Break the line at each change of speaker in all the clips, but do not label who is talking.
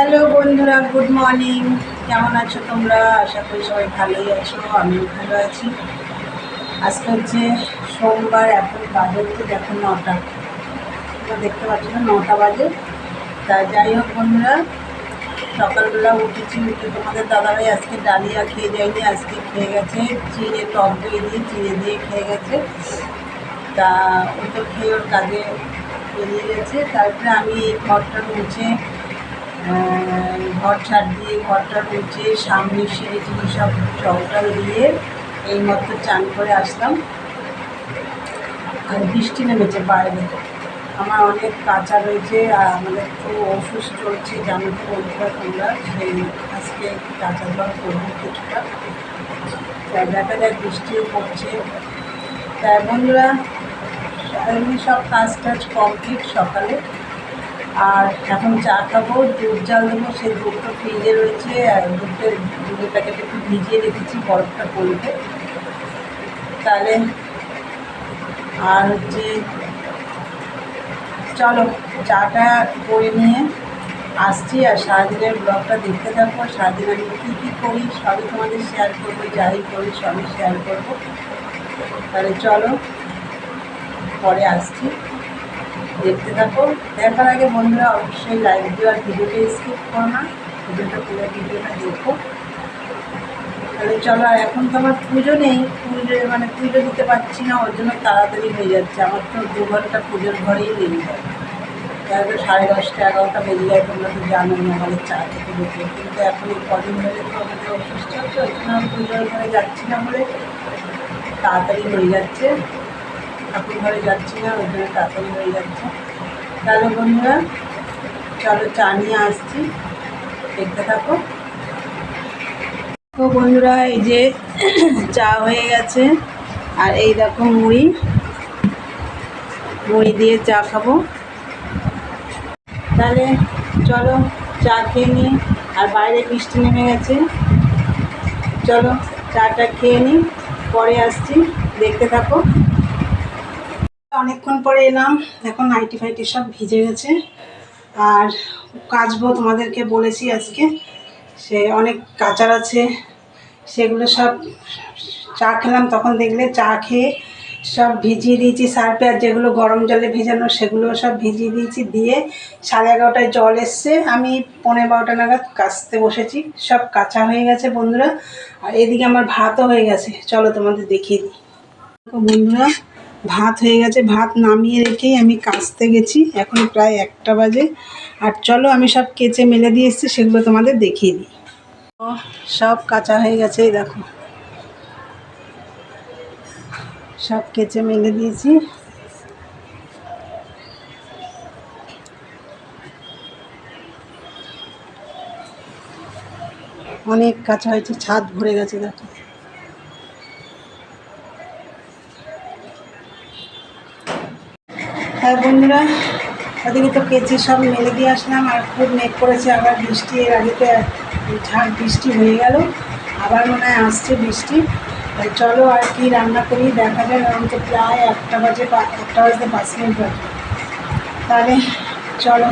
Hello বন্ধুরা, good morning. কেমন আছো তোমরা? আশা করি সবাই ভালোই আছো, আমিও ভালো আছি। আজকে হচ্ছে সোমবার, এখন বাজে হচ্ছে দেখো 9টা। তোমরা দেখতে পাচ্ছ না, 9টা বাজে। তা যাই হোক বন্ধুরা, সকালবেলা উঠেছি, উঠে তোমাদের দাদাভাই আজকে ডালিয়া খেয়ে যায়নি, আজকে খেয়ে গেছে চিড়ে, টক দই দিয়ে চিড়ে দিয়ে খেয়ে গেছে। তা ও তো খেয়ে ওর কাজে বেরিয়ে গেছে। তারপরে আমি এই ঘরটা মুছে, ঘর ঝাড় দিয়ে ঘরটা মুছে সামনে সিঁড়ি টিড়ি সব জলটাল দিয়ে এই মতো চান করে আসলাম। আর বৃষ্টি নেমেছে বাইরে, আমার অনেক কাঁচা রয়েছে, আর আমাদের তো ওষুধ চলছে, জানো তো বন্ধুরা তোমরা। সেই আজকে কাঁচা জল করবো কিছুটা, তাই দেখা যাক, বৃষ্টিও পড়ছে। তাই বন্ধুরা, এমনি সব কাজ টাজ কমপ্লিট সকালে। আর এখন চা খাবো, দুধ জাল দেবো, সেই দুধটা ফ্রিজে রয়েছে। আর দুধের প্যাকেটে একটু ভিজিয়ে রেখেছি, বরফটা পড়বে তাহলে। আর হচ্ছে চলো চাটা করে নিয়ে আসছি, আর সারাদিনের ব্লগটা দেখতে থাকবো। সারাদিন আমি কী কী করি সবই তোমাদের শেয়ার করবো, যাই করি সবই শেয়ার করবো। তাহলে চলো পরে আসছি, দেখতে থাকো। দেখার আগে বন্ধুরা অবশ্যই লাইক দিও, আর ভিডিওটা স্কিপ করো না, ভিডিওটা পুরো ভিডিওটা দেখো। তাহলে চলো। আর এখন তো আমার পুজো নেই, পুজো দিতে পারছি না, ওর জন্য তাড়াতাড়ি হয়ে যাচ্ছে। আমার তো 2 ঘন্টা পুজোর ঘরেই লেগে যায়, তারপরে 10:30 11টা বেজে যায়। তোমরা তো জানোই আমাদের চা থেকে যেতে, কিন্তু এখন এই কদিন ধরে তো আমাদের অসুস্থ চলছে, ওই জন্য আমি পুজোর ঘরে যাচ্ছি না বলে তাড়াতাড়ি হয়ে যাচ্ছে। ঠাকুর ঘরে যাচ্ছি না, ওই জন্য তাড়াতাড়ি হয়ে যাচ্ছে। তাহলে বন্ধুরা চলো চা নিয়ে আসছি, দেখতে থাকো। তো বন্ধুরা, এই যে চা হয়ে গেছে, আর এই দেখো মুড়ি দিয়ে চা খাবো। তাহলে চলো চা খেয়ে নিই। আর বাইরে বৃষ্টি নেমে গেছে, চলো চাটা খেয়ে নিই, পরে আসছি, দেখতে থাকো। অনেকক্ষণ পরে এলাম, এখন নাইটি ফাইটি সব ভিজে গেছে। আর কাচবো, তোমাদেরকে বলেছি আজকে, সে অনেক কাচার আছে, সেগুলো সব। চা খেলাম তখন, দেখলে চা খেয়ে সব ভিজিয়ে দিয়েছি সার্ফে, আর যেগুলো গরম জলে ভেজানো সেগুলো সব ভিজিয়ে দিয়েছি। দিয়ে 11:30টায় জল এসছে, আমি 11:45 নাগাদ কাচতে বসেছি। সব কাঁচা হয়ে গেছে বন্ধুরা। আর এদিকে আমার ভাতও হয়ে গেছে, চলো তোমাদের দেখিয়ে দিই। বন্ধুরা, ভাত হয়ে গেছে, ভাত নামিয়ে রেখেই আমি কাচতে গেছি। এখন প্রায় 1টা বাজে। আর চলো আমি সব কেচে মেলে দিয়ে এসেছি, সেগুলো তোমাদের দেখিয়ে দিই। সব কাঁচা হয়ে গেছে, এই দেখো সব কেচে মেলে দিয়েছি। অনেক কাঁচা হয়েছে, ছাদ ভরে গেছে দেখো। হ্যাঁ বন্ধুরা, ওদিকে তো কেচে সব মেলে দিয়ে আসলাম। আর খুব মেঘ করেছে, আবার বৃষ্টি, এর আগে তো ঝাড় বৃষ্টি হয়ে গেল, আবার মনে হয় আসছে বৃষ্টি। তাই চলো আর কি রান্না করি দেখা যায়। এখন তো প্রায় 1টা বাজে, 1টা বাজতে 5 মিনিট বাজে। তাহলে চলো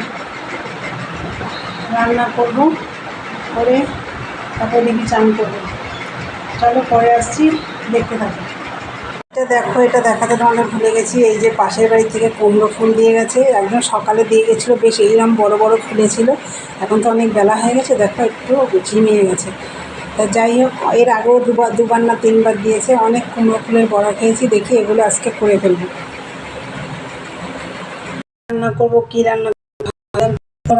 রান্না করবো, করে তারপর দেখি চান করবো। চলো পরে আসছি, দেখতে থাকো। এটা দেখো, এটা দেখাতে তোমাদের ভুলে গেছি। এই যে পাশের বাড়ি থেকে কুমড়ো ফুল দিয়ে গেছে, একদম সকালে দিয়ে গেছিলো, বেশ এইরকম বড় বড় ফুলেছিল। এখন তো অনেক বেলা হয়ে গেছে, দেখো একটু ঝিমিয়ে গেছে। তা যাই হোক, এর আগেও দুবার না 3বার দিয়েছে। অনেক কুমড়ো ফুলের বড়া খেয়েছি, দেখি এগুলো আজকে করে ফেলবো। রান্না করবো কি রান্না,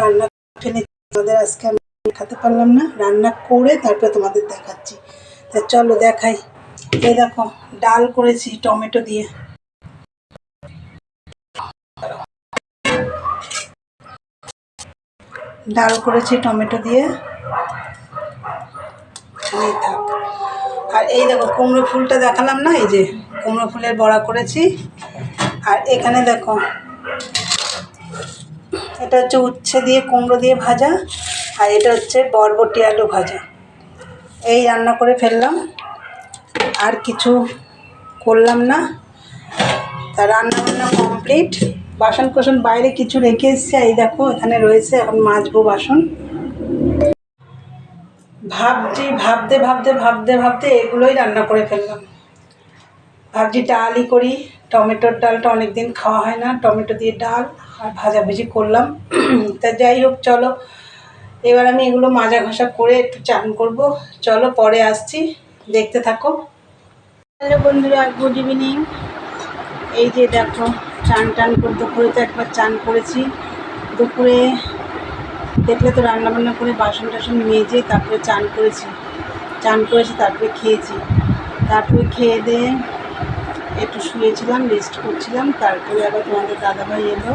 রান্না ফেলে তোমাদের আজকে আমি দেখাতে পারলাম না, রান্না করে তারপরে তোমাদের দেখাচ্ছি। তা চলো দেখাই। এই দেখো ডাল করেছি টমেটো দিয়ে, ডাল করেছি টমেটো দিয়ে। থাক। আর এই দেখো কুমড়ো ফুলটা দেখালাম না, এই যে কুমড়ো ফুলের বড়া করেছি। আর এখানে দেখো, এটা হচ্ছে উচ্ছে দিয়ে কুমড়ো দিয়ে ভাজা, আর এটা হচ্ছে বরবটি আলু ভাজা। এই রান্না করে ফেললাম, আর কিছু করলাম না। তা রান্না কমপ্লিট। বাসন কোসন বাইরে কিছু রেখে এসেছি, এই দেখো এখানে রয়েছে, এখন মাজবো বাসন। ভাবতে এগুলোই রান্না করে ফেললাম। ভাবছি ডালই করি, টমেটোর ডালটা অনেক দিন খাওয়া হয় না, টমেটো দিয়ে ডাল আর ভাজাভুজি করলাম। তা যাই হোক, চলো এবার আমি এগুলো মাজা ঘষা করে একটু চান করব। চলো পরে আসছি, দেখতে থাকো। হ্যালো বন্ধুরা, গুড ইভিনিং। এই যে দেখো, টান করে দুপুরে তো একবার চান করেছি। দুপুরে দেখলে তো রান্নাবান্না করে বাসন টাসন মেজে তারপরে চান করেছি, তারপরে খেয়েছি। তারপরে খেয়ে দিয়ে একটু শুয়েছিলাম, রেস্ট করছিলাম। তারপরে আবার তোমাদের দাদাভাই এলো,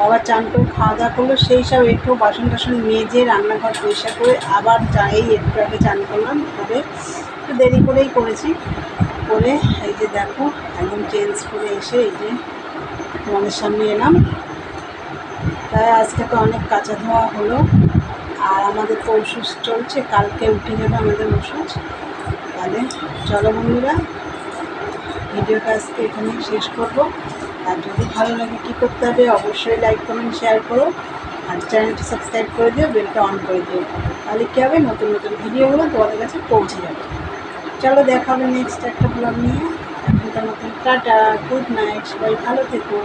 আবার চান করে খাওয়া দাওয়া করলো। সেই সব একটু বাসন টাসন মেজে রান্নাঘর পরিষ্কার করে আবার এই একটু আগে চান করলাম, করে একটু দেরি করেই করেছি। করে এই যে দেখো, একদম চেঞ্জ করে এসে এই যে তোমাদের সামনে এলাম। তাই আজকে তো অনেক কাঁচা ধোয়া হলো। আর আমাদের তো ওষুধ চলছে, কালকে উঠে যাবে আমাদের ওষুধ। তাহলে চলো বন্ধুরা, ভিডিওটা আজকে এখানে শেষ করব। আর যদি ভালো লাগে কী করতে হবে, অবশ্যই লাইক কমেন্ট শেয়ার করো, আর চ্যানেলটি সাবস্ক্রাইব করে দিও, বেলটা অন করে দিও। তাহলে কী হবে, নতুন নতুন ভিডিওগুলো তোমাদের কাছে পৌঁছে যাবে। চলো দেখা হবে নেক্সট একটা ব্লগ নিয়ে। এখনকার মতন টাটা, গুড নাইট, সবাই ভালো থেকো।